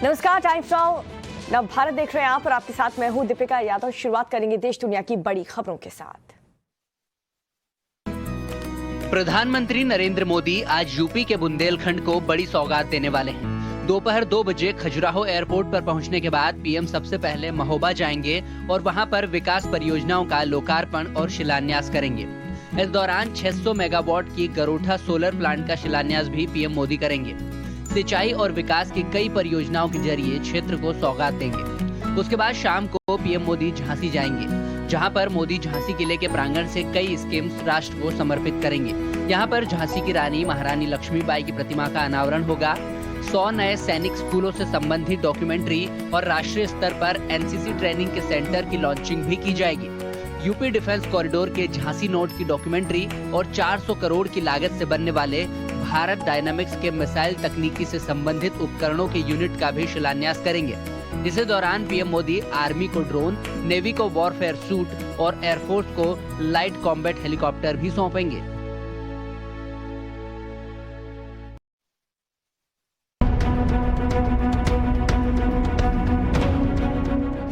नमस्कार, times now नव भारत देख रहे हैं आप और आपके साथ मैं हूं दीपिका यादव। शुरुआत करेंगे देश दुनिया की बड़ी खबरों के साथ। प्रधानमंत्री नरेंद्र मोदी आज यूपी के बुंदेलखंड को बड़ी सौगात देने वाले हैं। दोपहर 2 बजे खजुराहो एयरपोर्ट पर पहुंचने के बाद पीएम सबसे पहले महोबा जाएंगे और वहां पर विकास परियोजनाओं का लोकार्पण और शिलान्यास करेंगे। इस दौरान 600 मेगावाट की गरोठा सोलर प्लांट का शिलान्यास भी पीएम मोदी करेंगे। सिंचाई और विकास की कई परियोजनाओं के जरिए क्षेत्र को सौगात देंगे। उसके बाद शाम को पीएम मोदी झांसी जाएंगे, जहां पर मोदी झांसी किले के प्रांगण से कई स्कीम्स राष्ट्र को समर्पित करेंगे। यहां पर झांसी की रानी महारानी लक्ष्मीबाई की प्रतिमा का अनावरण होगा। 100 नए सैनिक स्कूलों से संबंधित डॉक्यूमेंट्री और राष्ट्रीय स्तर पर एनसीसी ट्रेनिंग के सेंटर की लॉन्चिंग भी की जाएगी। यूपी डिफेंस कॉरिडोर के झांसी नोट की डॉक्यूमेंट्री और 400 करोड़ की लागत से बनने वाले भारत डायनामिक्स के मिसाइल तकनीकी से संबंधित उपकरणों के यूनिट का भी शिलान्यास करेंगे। इसी दौरान पीएम मोदी आर्मी को ड्रोन, नेवी को वॉरफेयर सूट और एयरफोर्स को लाइट कॉम्बैट हेलीकॉप्टर भी सौंपेंगे।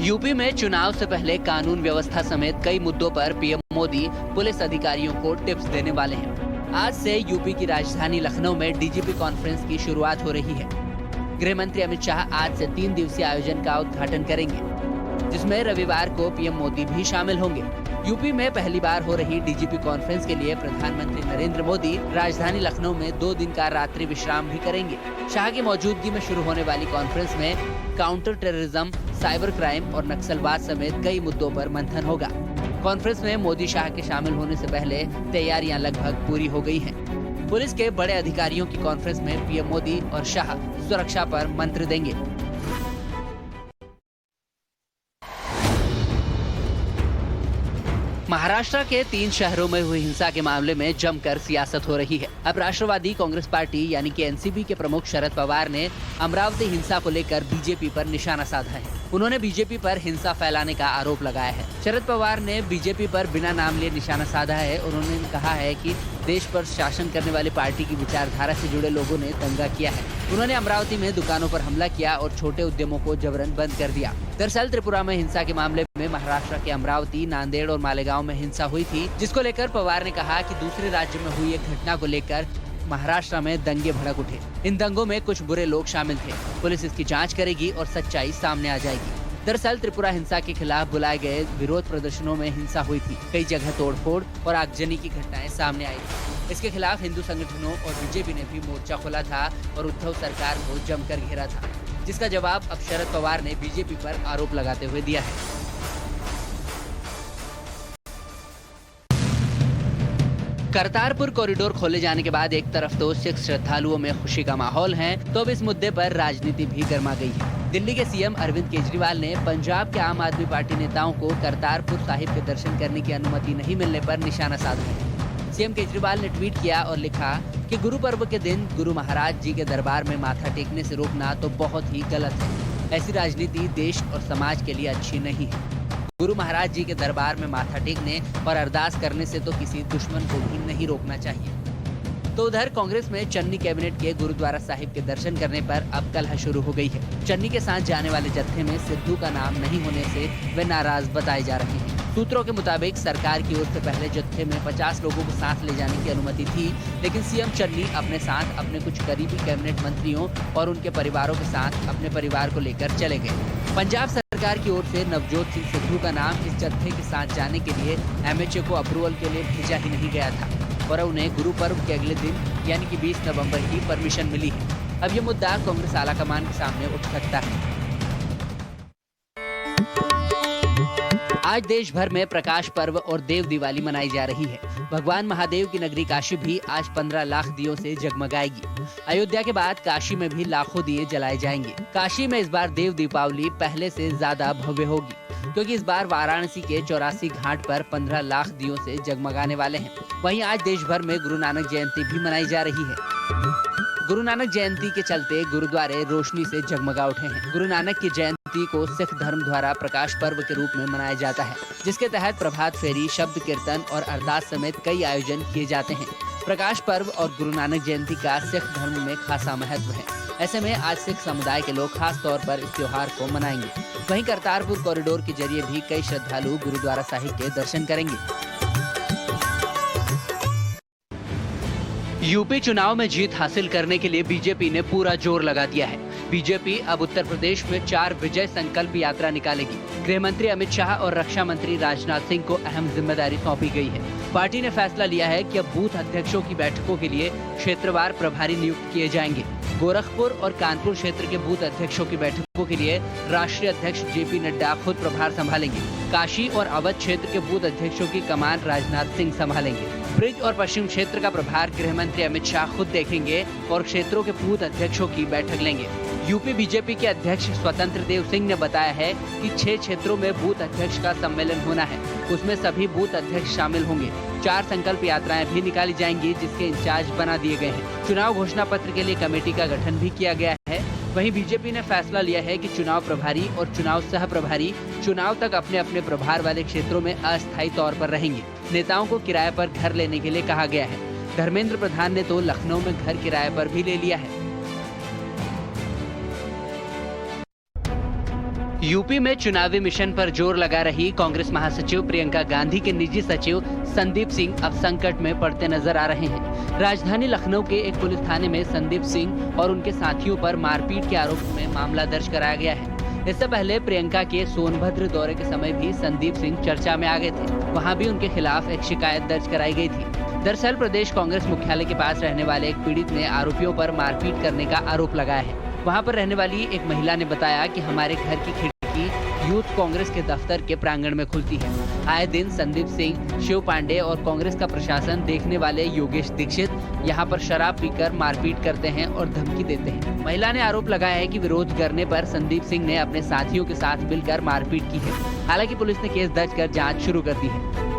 यूपी में चुनाव से पहले कानून व्यवस्था समेत कई मुद्दों पर पीएम मोदी पुलिस अधिकारियों को टिप्स देने वाले हैं। आज से यूपी की राजधानी लखनऊ में डीजीपी कॉन्फ्रेंस की शुरुआत हो रही है। गृह मंत्री अमित शाह आज से 3 दिवसीय आयोजन का उद्घाटन करेंगे, जिसमें रविवार को पीएम मोदी भी शामिल होंगे। यूपी में पहली बार हो रही डीजीपी कॉन्फ्रेंस के लिए प्रधानमंत्री नरेंद्र मोदी राजधानी लखनऊ में 2 दिन का रात्रि विश्राम भी करेंगे। शाह की मौजूदगी में शुरू होने वाली कॉन्फ्रेंस में काउंटर टेररिज्म, साइबर क्राइम और नक्सलवाद समेत कई मुद्दों पर मंथन होगा। कॉन्फ्रेंस में मोदी शाह के शामिल होने से पहले तैयारियां लगभग पूरी हो गई हैं। पुलिस के बड़े अधिकारियों की कॉन्फ्रेंस में पीएम मोदी और शाह सुरक्षा पर मंत्र देंगे। महाराष्ट्र के 3 शहरों में हुई हिंसा के मामले में जमकर सियासत हो रही है। अब राष्ट्रवादी कांग्रेस पार्टी यानी कि एनसीपी के प्रमुख शरद पवार ने अमरावती हिंसा को लेकर बीजेपी पर निशाना साधा है। उन्होंने बीजेपी पर हिंसा फैलाने का आरोप लगाया है। शरद पवार ने बीजेपी पर बिना नाम लिए निशाना साधा है। उन्होंने कहा है कि देश पर शासन करने वाली पार्टी की विचारधारा से जुड़े लोगों ने दंगा किया है। उन्होंने अमरावती में दुकानों पर हमला किया और छोटे उद्यमों को जबरन बंद कर दिया। दरअसल त्रिपुरा में हिंसा के मामले में महाराष्ट्र के अमरावती, नांदेड़ और मालेगांव में हिंसा हुई थी, जिसको लेकर पवार ने कहा कि दूसरे राज्य में हुई एक घटना को लेकर महाराष्ट्र में दंगे भड़क उठे। इन दंगों में कुछ बुरे लोग शामिल थे। पुलिस इसकी जांच करेगी और सच्चाई सामने आ जाएगी। दरअसल त्रिपुरा हिंसा के खिलाफ बुलाए गए विरोध प्रदर्शनों में हिंसा हुई थी। कई जगह तोड़फोड़ और आगजनी की घटनाएं सामने आई थी। इसके खिलाफ हिंदू संगठनों और बीजेपी ने भी मोर्चा खोला था और उद्धव सरकार को जमकर घेरा था, जिसका जवाब अब शरद पवार ने बीजेपी पर आरोप लगाते हुए दिया है। करतारपुर कॉरिडोर खोले जाने के बाद एक तरफ तो सिख श्रद्धालुओं में खुशी का माहौल है, तो अब इस मुद्दे पर राजनीति भी गर्मा गई है। दिल्ली के सीएम अरविंद केजरीवाल ने पंजाब के आम आदमी पार्टी नेताओं को करतारपुर साहिब के दर्शन करने की अनुमति नहीं मिलने पर निशाना साधा है। सीएम केजरीवाल ने ट्वीट किया और लिखा कि गुरु पर्व के दिन गुरु महाराज जी के दरबार में माथा टेकने से रोकना तो बहुत ही गलत है। ऐसी राजनीति देश और समाज के लिए अच्छी नहीं है। गुरु महाराज जी के दरबार में माथा टेकने और अरदास करने से तो किसी दुश्मन को भी नहीं रोकना चाहिए। तो उधर कांग्रेस में चन्नी कैबिनेट के गुरुद्वारा साहिब के दर्शन करने पर अब कलह शुरू हो गई है। चन्नी के साथ जाने वाले जत्थे में सिद्धू का नाम नहीं होने से वे नाराज बताए जा रहे हैं। सूत्रों के मुताबिक सरकार की ओर से पहले जत्थे में 50 लोगों को साथ ले जाने की अनुमति थी, लेकिन सीएम चन्नी अपने साथ अपने कुछ करीबी कैबिनेट मंत्रियों और उनके परिवारों के साथ अपने परिवार को लेकर चले गए। पंजाब सरकार की ओर से नवजोत सिंह सिद्धू का नाम इस जत्थे के साथ जाने के लिए एमएचए को अप्रूवल के लिए भेजा ही नहीं गया था और उन्हें गुरु पर्व के अगले दिन यानी कि 20 नवंबर की परमिशन मिली है। अब ये मुद्दा कांग्रेस आलाकमान के सामने उठ सकता है। आज देश भर में प्रकाश पर्व और देव दिवाली मनाई जा रही है। भगवान महादेव की नगरी काशी भी आज 15 लाख दियों से जगमगाएगी। अयोध्या के बाद काशी में भी लाखों दिए जलाए जाएंगे। काशी में इस बार देव दीपावली पहले से ज्यादा भव्य होगी, क्योंकि इस बार वाराणसी के 84 घाट पर 15 लाख दियों से जगमगाने वाले हैं। वहीं आज देश भर में गुरु नानक जयंती भी मनाई जा रही है। गुरु नानक जयंती के चलते गुरुद्वारे रोशनी से जगमगा उठे हैं। गुरु नानक की जयंती को सिख धर्म द्वारा प्रकाश पर्व के रूप में मनाया जाता है, जिसके तहत प्रभात फेरी, शब्द कीर्तन और अरदास समेत कई आयोजन किए जाते हैं। प्रकाश पर्व और गुरु नानक जयंती का सिख धर्म में खासा महत्व है। ऐसे में आज सिख समुदाय के लोग खास तौर पर इस त्योहार को मनाएंगे। वहीं करतारपुर कॉरिडोर के जरिए भी कई श्रद्धालु गुरुद्वारा साहिब के दर्शन करेंगे। यूपी चुनाव में जीत हासिल करने के लिए बीजेपी ने पूरा जोर लगा दिया है। बीजेपी अब उत्तर प्रदेश में 4 विजय संकल्प यात्रा निकालेगी। गृह मंत्री अमित शाह और रक्षा मंत्री राजनाथ सिंह को अहम जिम्मेदारी सौंपी गई है। पार्टी ने फैसला लिया है कि अब बूथ अध्यक्षों की बैठकों के लिए क्षेत्रवार प्रभारी नियुक्त किए जाएंगे। गोरखपुर और कानपुर क्षेत्र के बूथ अध्यक्षों की बैठकों के लिए राष्ट्रीय अध्यक्ष जेपी नड्डा खुद प्रभार संभालेंगे। काशी और अवध क्षेत्र के बूथ अध्यक्षों की कमान राजनाथ सिंह संभालेंगे। ब्रिज और पश्चिम क्षेत्र का प्रभार गृह मंत्री अमित शाह खुद देखेंगे और क्षेत्रों के बूथ अध्यक्षों की बैठक लेंगे। यूपी बीजेपी के अध्यक्ष स्वतंत्र देव सिंह ने बताया है कि 6 क्षेत्रों में बूथ अध्यक्ष का सम्मेलन होना है। उसमें सभी बूथ अध्यक्ष शामिल होंगे। 4 संकल्प यात्राएं भी निकाली जाएंगी, जिसके इंचार्ज बना दिए गए हैं। चुनाव घोषणा पत्र के लिए कमेटी का गठन भी किया गया है। वहीं बीजेपी ने फैसला लिया है कि चुनाव प्रभारी और चुनाव सह प्रभारी चुनाव तक अपने अपने प्रभार वाले क्षेत्रों में अस्थायी तौर पर रहेंगे। नेताओं को किराए पर घर लेने के लिए कहा गया है। धर्मेंद्र प्रधान ने तो लखनऊ में घर किराए पर भी ले लिया है। यूपी में चुनावी मिशन पर जोर लगा रही कांग्रेस महासचिव प्रियंका गांधी के निजी सचिव संदीप सिंह अब संकट में पड़ते नजर आ रहे हैं। राजधानी लखनऊ के एक पुलिस थाने में संदीप सिंह और उनके साथियों पर मारपीट के आरोप में मामला दर्ज कराया गया है। इससे पहले प्रियंका के सोनभद्र दौरे के समय भी संदीप सिंह चर्चा में आ गए थे। वहां भी उनके खिलाफ एक शिकायत दर्ज कराई गई थी। दरअसल प्रदेश कांग्रेस मुख्यालय के पास रहने वाले एक पीड़ित ने आरोपियों पर मारपीट करने का आरोप लगाया है। वहां पर रहने वाली एक महिला ने बताया कि हमारे घर की खिड़की यूथ कांग्रेस के दफ्तर के प्रांगण में खुलती है। आए दिन संदीप सिंह, शिव पांडे और कांग्रेस का प्रशासन देखने वाले योगेश दीक्षित यहाँ पर शराब पीकर मारपीट करते हैं और धमकी देते हैं। महिला ने आरोप लगाया है कि विरोध करने पर संदीप सिंह ने अपने साथियों के साथ मिलकर मारपीट की है। हालांकि पुलिस ने केस दर्ज कर जाँच शुरू कर दी है।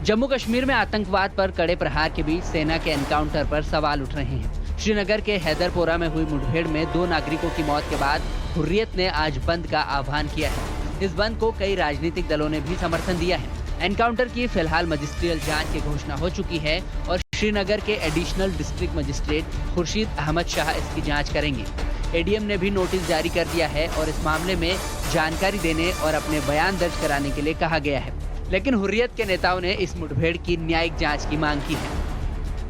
जम्मू कश्मीर में आतंकवाद पर कड़े प्रहार के बीच सेना के एनकाउंटर पर सवाल उठ रहे हैं। श्रीनगर के हैदरपोरा में हुई मुठभेड़ में 2 नागरिकों की मौत के बाद हुर्रियत ने आज बंद का आह्वान किया है। इस बंद को कई राजनीतिक दलों ने भी समर्थन दिया है। एनकाउंटर की फिलहाल मजिस्ट्रियल जांच की घोषणा हो चुकी है और श्रीनगर के additional district magistrate Khurshid Ahmad Shah इसकी जाँच करेंगे। एडीएम ने भी नोटिस जारी कर दिया है और इस मामले में जानकारी देने और अपने बयान दर्ज कराने के लिए कहा गया है। लेकिन हुर्रियत के नेताओं ने इस मुठभेड़ की न्यायिक जांच की मांग की है।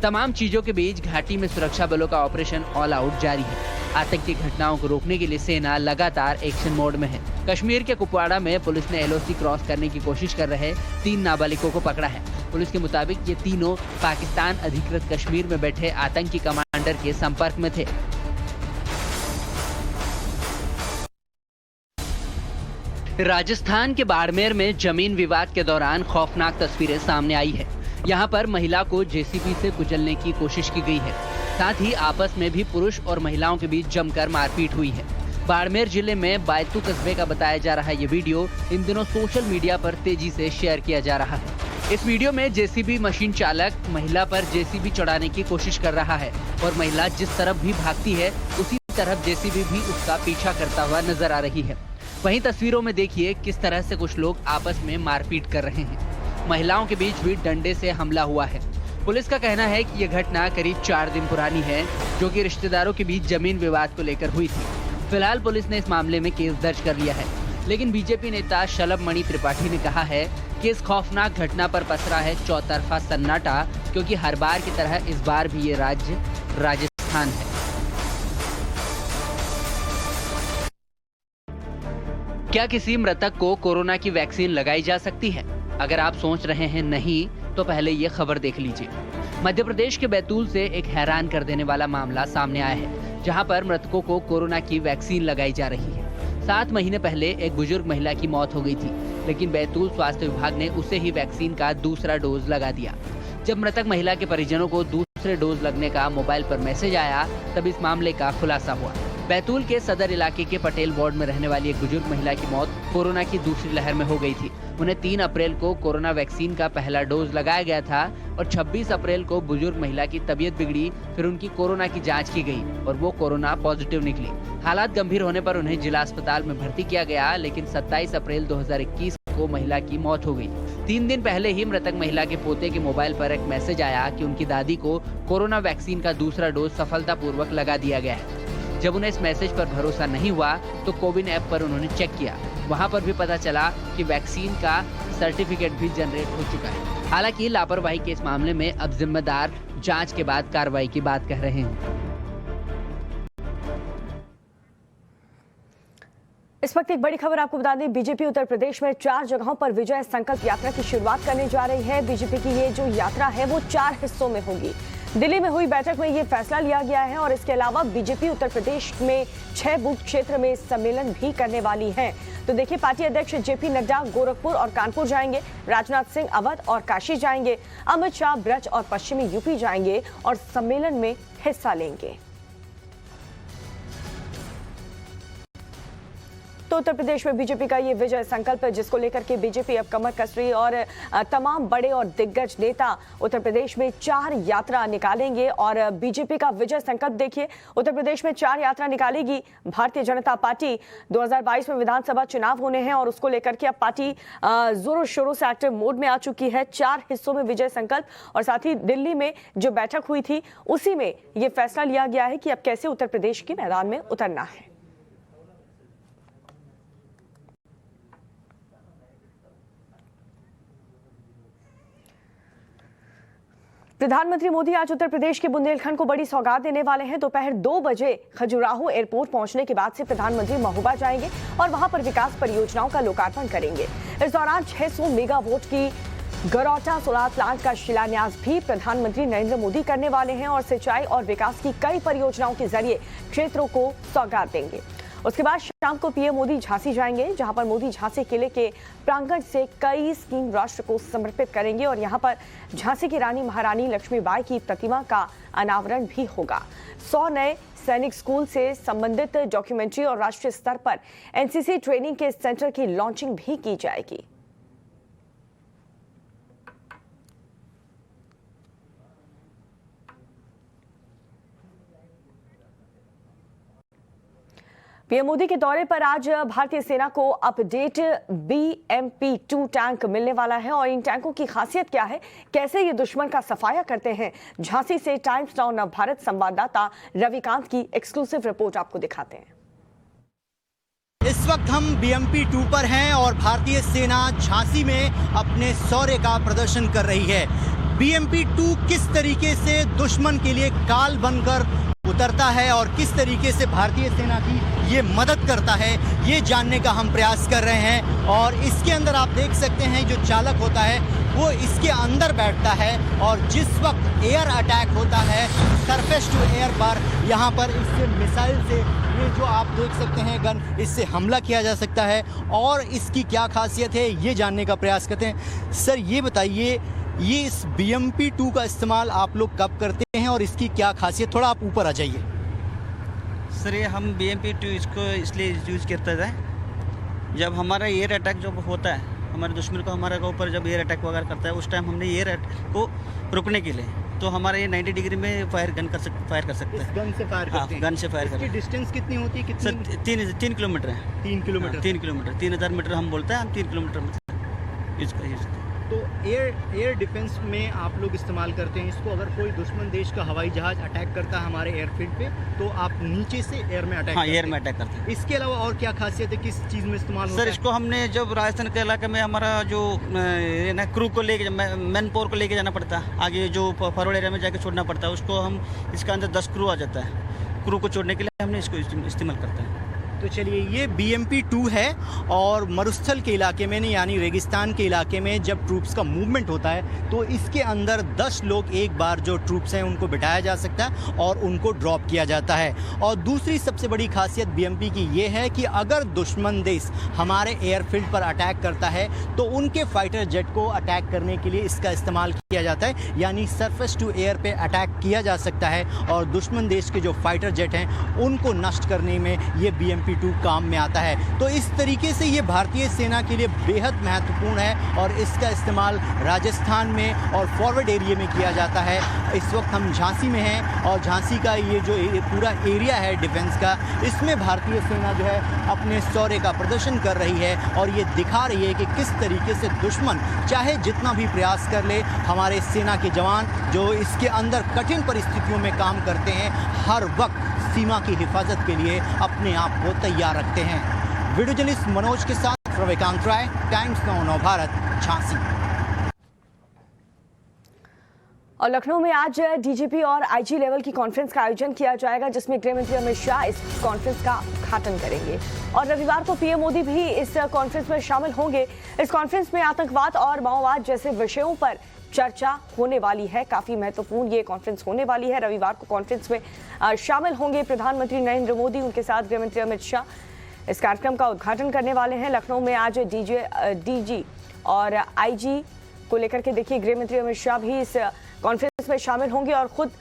तमाम चीजों के बीच घाटी में सुरक्षा बलों का ऑपरेशन ऑल आउट जारी है। आतंकी घटनाओं को रोकने के लिए सेना लगातार एक्शन मोड में है। कश्मीर के कुपवाड़ा में पुलिस ने एलओसी क्रॉस करने की कोशिश कर रहे 3 नाबालिगों को पकड़ा है। पुलिस के मुताबिक ये तीनों पाकिस्तान अधिकृत कश्मीर में बैठे आतंकी कमांडर के संपर्क में थे। राजस्थान के बाड़मेर में जमीन विवाद के दौरान खौफनाक तस्वीरें सामने आई है। यहाँ पर महिला को जेसीबी से कुचलने की कोशिश की गई है। साथ ही आपस में भी पुरुष और महिलाओं के बीच जमकर मारपीट हुई है। बाड़मेर जिले में बायतू कस्बे का बताया जा रहा ये वीडियो इन दिनों सोशल मीडिया पर तेजी से शेयर किया जा रहा है। इस वीडियो में जेसीबी मशीन चालक महिला पर जेसीबी चढ़ाने की कोशिश कर रहा है और महिला जिस तरफ भी भागती है उसी तरफ जेसीबी भी उसका पीछा करता हुआ नजर आ रही है। वहीं तस्वीरों में देखिए किस तरह से कुछ लोग आपस में मारपीट कर रहे हैं। महिलाओं के बीच भी डंडे से हमला हुआ है। पुलिस का कहना है कि यह घटना करीब 4 दिन पुरानी है, जो कि रिश्तेदारों के बीच जमीन विवाद को लेकर हुई थी। फिलहाल पुलिस ने इस मामले में केस दर्ज कर लिया है। लेकिन बीजेपी नेता शलभ मणि त्रिपाठी ने कहा है कि इस खौफनाक घटना पर पसरा है चौतरफा सन्नाटा, क्योंकि हर बार की तरह इस बार भी ये राज्य राजस्थान है। क्या किसी मृतक को कोरोना की वैक्सीन लगाई जा सकती है? अगर आप सोच रहे हैं नहीं, तो पहले ये खबर देख लीजिए। मध्य प्रदेश के बैतूल से एक हैरान कर देने वाला मामला सामने आया है, जहां पर मृतकों को कोरोना की वैक्सीन लगाई जा रही है। 7 महीने पहले एक बुजुर्ग महिला की मौत हो गई थी, लेकिन बैतूल स्वास्थ्य विभाग ने उसे ही वैक्सीन का दूसरा डोज लगा दिया। जब मृतक महिला के परिजनों को दूसरे डोज लगने का मोबाइल पर मैसेज आया, तब इस मामले का खुलासा हुआ। बैतूल के सदर इलाके के पटेल वार्ड में रहने वाली एक बुजुर्ग महिला की मौत कोरोना की दूसरी लहर में हो गई थी। उन्हें 3 अप्रैल को कोरोना वैक्सीन का पहला डोज लगाया गया था और 26 अप्रैल को बुजुर्ग महिला की तबीयत बिगड़ी। फिर उनकी कोरोना की जांच की गई और वो कोरोना पॉजिटिव निकली। हालात गंभीर होने पर उन्हें जिला अस्पताल में भर्ती किया गया, लेकिन 27 अप्रैल 2021 को महिला की मौत हो गई। 3 दिन पहले ही मृतक महिला के पोते के मोबाइल पर एक मैसेज आया कि उनकी दादी को कोरोना वैक्सीन का दूसरा डोज सफलतापूर्वक लगा दिया गया है। जब उन्हें इस मैसेज पर भरोसा नहीं हुआ तो कोविन ऐप पर उन्होंने चेक किया। वहां पर भी पता चला कि वैक्सीन का सर्टिफिकेट भी जनरेट हो चुका है। हालांकि लापरवाही के इस मामले में अब जिम्मेदार जांच के बाद कार्रवाई की बात कह रहे हैं। इस वक्त एक बड़ी खबर आपको बता दें, बीजेपी उत्तर प्रदेश में 4 जगहों पर विजय संकल्प यात्रा की शुरुआत करने जा रही है। बीजेपी की ये जो यात्रा है वो 4 हिस्सों में होगी। दिल्ली में हुई बैठक में ये फैसला लिया गया है और इसके अलावा बीजेपी उत्तर प्रदेश में 6 बूथ क्षेत्र में सम्मेलन भी करने वाली है। तो देखिए, पार्टी अध्यक्ष जेपी नड्डा गोरखपुर और कानपुर जाएंगे, राजनाथ सिंह अवध और काशी जाएंगे, अमित शाह ब्रज और पश्चिमी यूपी जाएंगे और सम्मेलन में हिस्सा लेंगे। तो उत्तर प्रदेश में बीजेपी का ये विजय संकल्प है, जिसको लेकर के बीजेपी अब कमर कस रही और तमाम बड़े और दिग्गज नेता उत्तर प्रदेश में 4 यात्रा निकालेंगे। और बीजेपी का विजय संकल्प देखिए, उत्तर प्रदेश में 4 यात्रा निकालेगी भारतीय जनता पार्टी। 2022 में विधानसभा चुनाव होने हैं और उसको लेकर के अब पार्टी जोरों शोरों से एक्टिव मोड में आ चुकी है। 4 हिस्सों में विजय संकल्प और साथ ही दिल्ली में जो बैठक हुई थी उसी में ये फैसला लिया गया है कि अब कैसे उत्तर प्रदेश के मैदान में उतरना है। प्रधानमंत्री मोदी आज उत्तर प्रदेश के बुंदेलखंड को बड़ी सौगात देने वाले हैं। दोपहर 2 बजे खजुराहो एयरपोर्ट पहुंचने के बाद से प्रधानमंत्री महोबा जाएंगे और वहां पर विकास परियोजनाओं का लोकार्पण करेंगे। इस दौरान 600 मेगावाट की गरौटा सोलर प्लांट का शिलान्यास भी प्रधानमंत्री नरेंद्र मोदी करने वाले हैं और सिंचाई और विकास की कई परियोजनाओं के जरिए क्षेत्रों को सौगात देंगे। उसके बाद शाम को पीएम मोदी झांसी जाएंगे, जहां पर मोदी झांसी किले के प्रांगण से कई स्कीम राष्ट्र को समर्पित करेंगे और यहां पर झांसी की रानी महारानी लक्ष्मीबाई की प्रतिमा का अनावरण भी होगा। 100 नए सैनिक स्कूल से संबंधित डॉक्यूमेंट्री और राष्ट्रीय स्तर पर एनसीसी ट्रेनिंग के सेंटर की लॉन्चिंग भी की जाएगी। पीएम मोदी के दौरे पर आज भारतीय सेना को अपडेट BMP-2 टैंक मिलने वाला है और इन टैंकों की खासियत क्या है, कैसे ये दुश्मन का सफाया करते हैं, झांसी से टाइम्स नाउ नवभारत संवाददाता रविकांत की एक्सक्लूसिव रिपोर्ट आपको दिखाते हैं। इस वक्त हम BMP-2 पर हैं और भारतीय सेना झांसी में अपने शौर्य का प्रदर्शन कर रही है। BMP-2 किस तरीके से दुश्मन के लिए काल बनकर उतरता है और किस तरीके से भारतीय सेना की ये मदद करता है, ये जानने का हम प्रयास कर रहे हैं। और इसके अंदर आप देख सकते हैं जो चालक होता है वो इसके अंदर बैठता है और जिस वक्त एयर अटैक होता है सरफेस टू एयर पर, यहाँ पर इससे मिसाइल से ये जो आप देख सकते हैं गन, इससे हमला किया जा सकता है। और इसकी क्या खासियत है ये जानने का प्रयास करते हैं। सर ये बताइए, ये इस BMP-2 का इस्तेमाल आप लोग कब करते हैं और इसकी क्या खासियत, थोड़ा आप ऊपर आ जाइए। सर ये हम BMP-2 इसको इसलिए यूज़ करते हैं जब हमारा एयर अटैक जब होता है, हमारे दुश्मन को हमारे ऊपर जब एयर अटैक वगैरह करता है उस टाइम हमने एयर अटैक को रुकने के लिए तो हमारा ये 90 डिग्री में फायर कर सकते हैं। गन से फायर करते हैं? गन से फायर करते हैं। डिस्टेंस कितनी होती है? सर 3 किलोमीटर है। 3 किलोमीटर? 3 किलोमीटर, 3000 मीटर हम बोलते हैं, हम 3 किलोमीटर में यूज़ करते हैं। तो एयर डिफेंस में आप लोग इस्तेमाल करते हैं इसको। अगर कोई दुश्मन देश का हवाई जहाज अटैक करता है हमारे एयरफील्ड पे तो आप नीचे से एयर में अटैक एयर में अटैक करते हैं। इसके अलावा और क्या खासियत है, किस चीज़ में इस्तेमाल होता है? सर इसको हमने जब राजस्थान के इलाके में हमारा जो ना क्रू को लेके मैन पावर को लेके जाना पड़ता है, आगे जो फॉरवर्ड एरिया में जाके छोड़ना पड़ता है उसको हम इसके अंदर 10 क्रू आ जाता है, क्रू को छोड़ने के लिए हमने इसको इस्तेमाल करते हैं। तो चलिए, ये BMP-2 है और मरुस्थल के इलाके में नहीं, यानी रेगिस्तान के इलाके में जब ट्रूप्स का मूवमेंट होता है तो इसके अंदर 10 लोग एक बार जो ट्रूप्स हैं उनको बिठाया जा सकता है और उनको ड्रॉप किया जाता है। और दूसरी सबसे बड़ी खासियत BMP की ये है कि अगर दुश्मन देश हमारे एयरफील्ड पर अटैक करता है तो उनके फाइटर जेट को अटैक करने के लिए इसका इस्तेमाल किया जाता है, यानी सरफेस टू एयर पे अटैक किया जा सकता है और दुश्मन देश के जो फाइटर जेट हैं उनको नष्ट करने में ये BMP BMP-2 काम में आता है। तो इस तरीके से ये भारतीय सेना के लिए बेहद महत्वपूर्ण है और इसका इस्तेमाल राजस्थान में और फॉरवर्ड एरिया में किया जाता है। इस वक्त हम झांसी में हैं और झांसी का ये जो पूरा एरिया है डिफेंस का, इसमें भारतीय सेना जो है अपने शौर्य का प्रदर्शन कर रही है और ये दिखा रही है कि किस तरीके से दुश्मन चाहे जितना भी प्रयास कर ले, हमारे सेना के जवान जो इसके अंदर कठिन परिस्थितियों में काम करते हैं, हर वक्त सीमा की हिफाजत के लिए अपने आप को तैयार रखते हैं। वीडियो जर्नलिस्ट मनोज के साथ रविकांत राय, टाइम्स नाउ नवभारत, झांसी। और लखनऊ में आज डीजीपी और आईजी लेवल की कॉन्फ्रेंस का आयोजन किया जाएगा, जिसमें गृह मंत्री अमित शाह इस कॉन्फ्रेंस का उद्घाटन करेंगे और रविवार को पीएम मोदी भी इस कॉन्फ्रेंस में शामिल होंगे। इस कॉन्फ्रेंस में आतंकवाद और माओवाद जैसे विषयों पर चर्चा होने वाली है। काफी महत्वपूर्ण ये कॉन्फ्रेंस होने वाली है। रविवार को कॉन्फ्रेंस में शामिल होंगे प्रधानमंत्री नरेंद्र मोदी, उनके साथ गृह मंत्री अमित शाह इस कार्यक्रम का उद्घाटन करने वाले हैं। लखनऊ में आज डीजी और आईजी को लेकर के देखिए गृह मंत्री अमित शाह भी इस कॉन्फ्रेंस में शामिल होंगे और खुद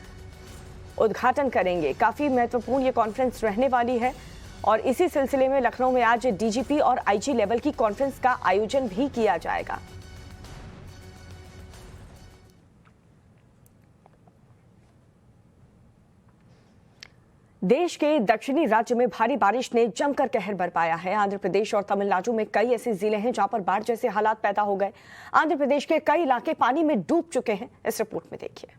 उद्घाटन करेंगे। काफी महत्वपूर्ण ये कॉन्फ्रेंस रहने वाली है और इसी सिलसिले में लखनऊ में आज डीजीपी और आईजी लेवल की कॉन्फ्रेंस का आयोजन भी किया जाएगा। देश के दक्षिणी राज्य में भारी बारिश ने जमकर कहर बरपाया है। आंध्र प्रदेश और तमिलनाडु में कई ऐसे जिले हैं जहां पर बाढ़ जैसे हालात पैदा हो गए। आंध्र प्रदेश के कई इलाके पानी में डूब चुके हैं। इस रिपोर्ट में देखिए।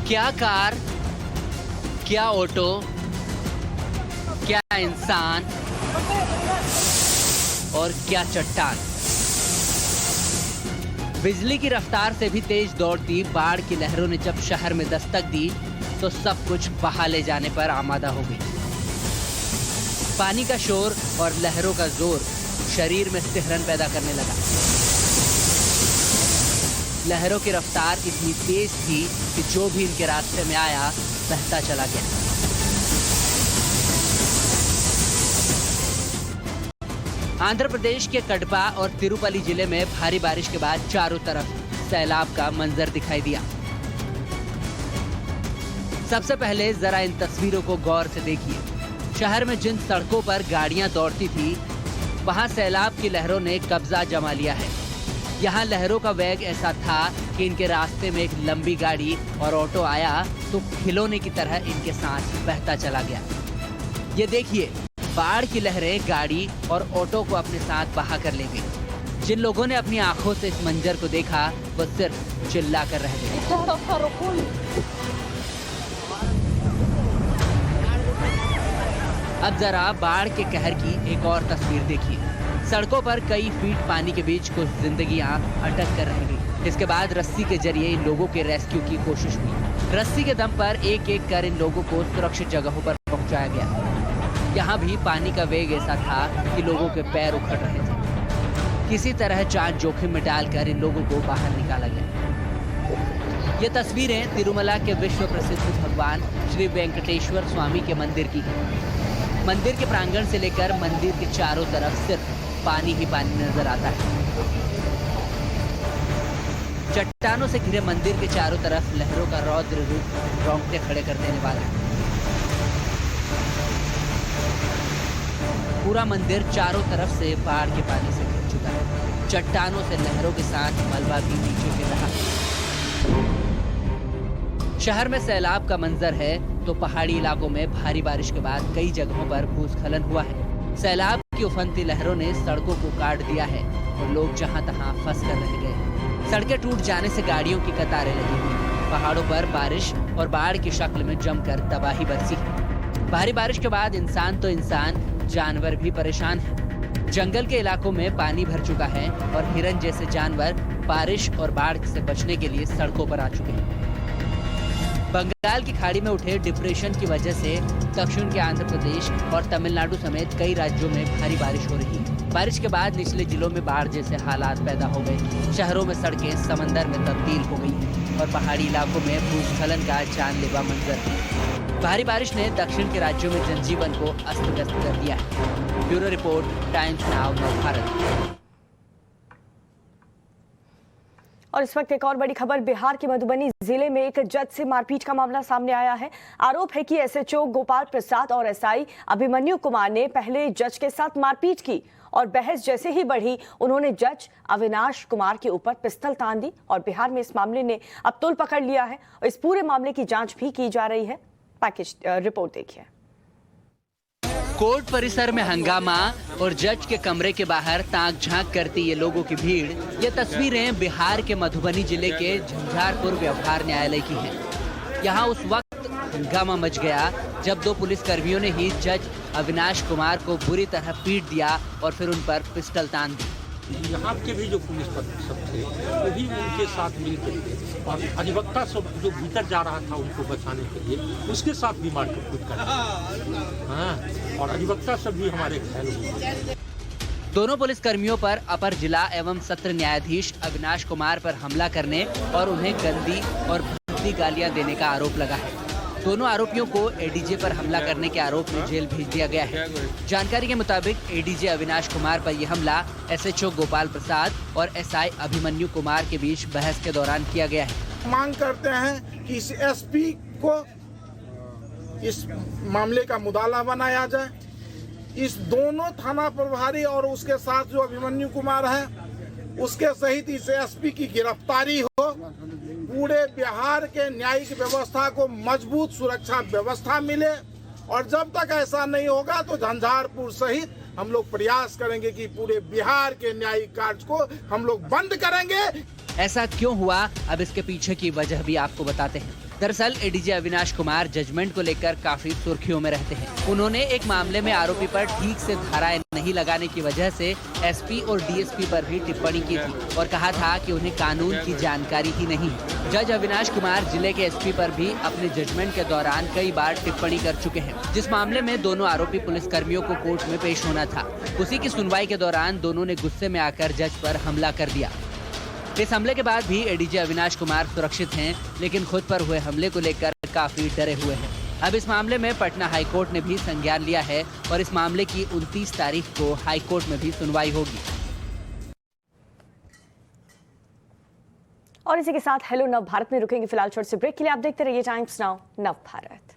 क्या कार, क्या ऑटो, क्या इंसान और क्या चट्टान। बिजली की रफ्तार से भी तेज दौड़ती बाढ़ की लहरों ने जब शहर में दस्तक दी तो सब कुछ बहा ले जाने पर आमादा हो गई। पानी का शोर और लहरों का जोर शरीर में सिहरन पैदा करने लगा। लहरों की रफ्तार इतनी तेज थी कि जो भी इनके रास्ते में आया बहता चला गया। आंध्र प्रदेश के कडपा और तिरुपति जिले में भारी बारिश के बाद चारों तरफ सैलाब का मंजर दिखाई दिया। सबसे पहले जरा इन तस्वीरों को गौर से देखिए। शहर में जिन सड़कों पर गाड़ियां दौड़ती थी, वहां सैलाब की लहरों ने कब्जा जमा लिया है। यहाँ लहरों का वेग ऐसा था कि इनके रास्ते में एक लंबी गाड़ी और ऑटो आया तो खिलौने की तरह इनके साथ बहता चला गया। ये देखिए, बाढ़ की लहरें गाड़ी और ऑटो को अपने साथ बहा कर ले गई। जिन लोगों ने अपनी आंखों से इस मंजर को देखा वो सिर्फ चिल्ला कर रह गए। अब जरा बाढ़ के कहर की एक और तस्वीर देखिए। सड़कों पर कई फीट पानी के बीच कुछ जिंदगियां अटक कर रह गई। इसके बाद रस्सी के जरिए इन लोगों के रेस्क्यू की कोशिश हुई। रस्सी के दम पर एक एक कर इन लोगों को सुरक्षित जगहों पर पहुंचाया गया। यहाँ भी पानी का वेग ऐसा था कि लोगों के पैर उखड़ रहे थे। किसी तरह जान जोखिम में डालकर इन लोगों को बाहर निकाला गया। ये तस्वीरें तिरुमला के विश्व प्रसिद्ध भगवान श्री वेंकटेश्वर स्वामी के मंदिर की है। मंदिर के प्रांगण से लेकर मंदिर के चारों तरफ सिर्फ पानी ही पानी नजर आता है। चट्टानों से घिरे मंदिर के चारों तरफ लहरों का रौद्र रूप रोंगटे खड़े कर देने वाला है। पूरा मंदिर चारों तरफ से बाढ़ के पानी से घिर चुका है। चट्टानों से लहरों के साथ मलबा भी नीचे गिर रहा है। शहर में सैलाब का मंजर है तो पहाड़ी इलाकों में भारी बारिश के बाद कई जगहों पर भूस्खलन हुआ है। सैलाब की उफनती लहरों ने सड़कों को काट दिया है और लोग जहां तहां फंस कर रह गए। सड़कें टूट जाने से गाड़ियों की कतारें लगी हुई। पहाड़ों पर बारिश और बाढ़ की शक्ल में जमकर तबाही बरसी है। भारी बारिश के बाद इंसान तो इंसान, जानवर भी परेशान है। जंगल के इलाकों में पानी भर चुका है और हिरन जैसे जानवर बारिश और बाढ़ से बचने के लिए सड़कों पर आ चुके हैं। बंगाल की खाड़ी में उठे डिप्रेशन की वजह से दक्षिण के आंध्र प्रदेश और तमिलनाडु समेत कई राज्यों में भारी बारिश हो रही है। बारिश के बाद निचले जिलों में बाढ़ जैसे हालात पैदा हो गए। शहरों में सड़कें समंदर में तब्दील हो गई हैं और पहाड़ी इलाकों में भूस्खलन का जानलेवा मंजर है। भारी बारिश ने दक्षिण के राज्यों में जनजीवन को अस्त व्यस्त कर दिया है। Bureau report, times now Navbharat. और इस वक्त एक और बड़ी खबर, बिहार के मधुबनी जिले में एक जज से मारपीट का मामला सामने आया है। आरोप है कि एसएचओ गोपाल प्रसाद और एसआई अभिमन्यु कुमार ने पहले जज के साथ मारपीट की और बहस जैसे ही बढ़ी, उन्होंने जज अविनाश कुमार के ऊपर पिस्तौल तान दी और बिहार में इस मामले ने अब तूल पकड़ लिया है और इस पूरे मामले की जांच भी की जा रही है। पैकेज रिपोर्ट देखिए। कोर्ट परिसर में हंगामा और जज के कमरे के बाहर ताक झांक करती ये लोगों की भीड़, ये तस्वीरें बिहार के मधुबनी जिले के झंझारपुर व्यवहार न्यायालय की हैं। यहाँ उस वक्त हंगामा मच गया जब दो पुलिस कर्मियों ने ही जज अविनाश कुमार को बुरी तरह पीट दिया और फिर उन पर पिस्टल तान दी। यहाँ के भी जो पुलिस सब थे वो भी उनके साथ मिलकर और अधिवक्ता सब जो भीतर जा रहा था उनको बचाने के लिए उसके साथ भी मारपीट कर हाँ, और अधिवक्ता सब भी हमारे घायल हुए। दोनों पुलिस कर्मियों पर अपर जिला एवं सत्र न्यायाधीश अविनाश कुमार पर हमला करने और उन्हें गंदी और भद्दी गालियां देने का आरोप लगा है। दोनों आरोपियों को एडीजे पर हमला करने के आरोप में जेल भेज दिया गया है। जानकारी के मुताबिक एडीजे अविनाश कुमार पर यह हमला एसएचओ गोपाल प्रसाद और एसआई अभिमन्यु कुमार के बीच बहस के दौरान किया गया है। मांग करते हैं कि इस एसपी को इस मामले का मुदाला बनाया जाए। इस दोनों थाना प्रभारी और उसके साथ जो अभिमन्यु कुमार है उसके सहित इस एसपी की गिरफ्तारी हो। पूरे बिहार के न्यायिक व्यवस्था को मजबूत सुरक्षा व्यवस्था मिले और जब तक ऐसा नहीं होगा तो झंझारपुर सहित हम लोग प्रयास करेंगे कि पूरे बिहार के न्यायिक कार्य को हम लोग बंद करेंगे। ऐसा क्यों हुआ, अब इसके पीछे की वजह भी आपको बताते हैं। दरअसल एडीजे अविनाश कुमार जजमेंट को लेकर काफी सुर्खियों में रहते हैं। उन्होंने एक मामले में आरोपी पर ठीक से धाराएं नहीं लगाने की वजह से एसपी और डीएसपी पर भी टिप्पणी की थी और कहा था कि उन्हें कानून की जानकारी ही नहीं। जज अविनाश कुमार जिले के एसपी पर भी अपने जजमेंट के दौरान कई बार टिप्पणी कर चुके हैं, जिस मामले में दोनों आरोपी पुलिस कर्मियों को कोर्ट में पेश होना था। उसी की सुनवाई के दौरान दोनों ने गुस्से में आकर जज पर हमला कर दिया। इस हमले के बाद भी एडीजे अविनाश कुमार सुरक्षित हैं, लेकिन खुद पर हुए हमले को लेकर काफी डरे हुए हैं। अब इस मामले में पटना हाईकोर्ट ने भी संज्ञान लिया है और इस मामले की 29 तारीख को हाईकोर्ट में भी सुनवाई होगी। और इसी के साथ हेलो नव भारत में रुकेंगे फिलहाल छोटे से ब्रेक के लिए। आप देखते रहिए टाइम्स नाउ नव भारत।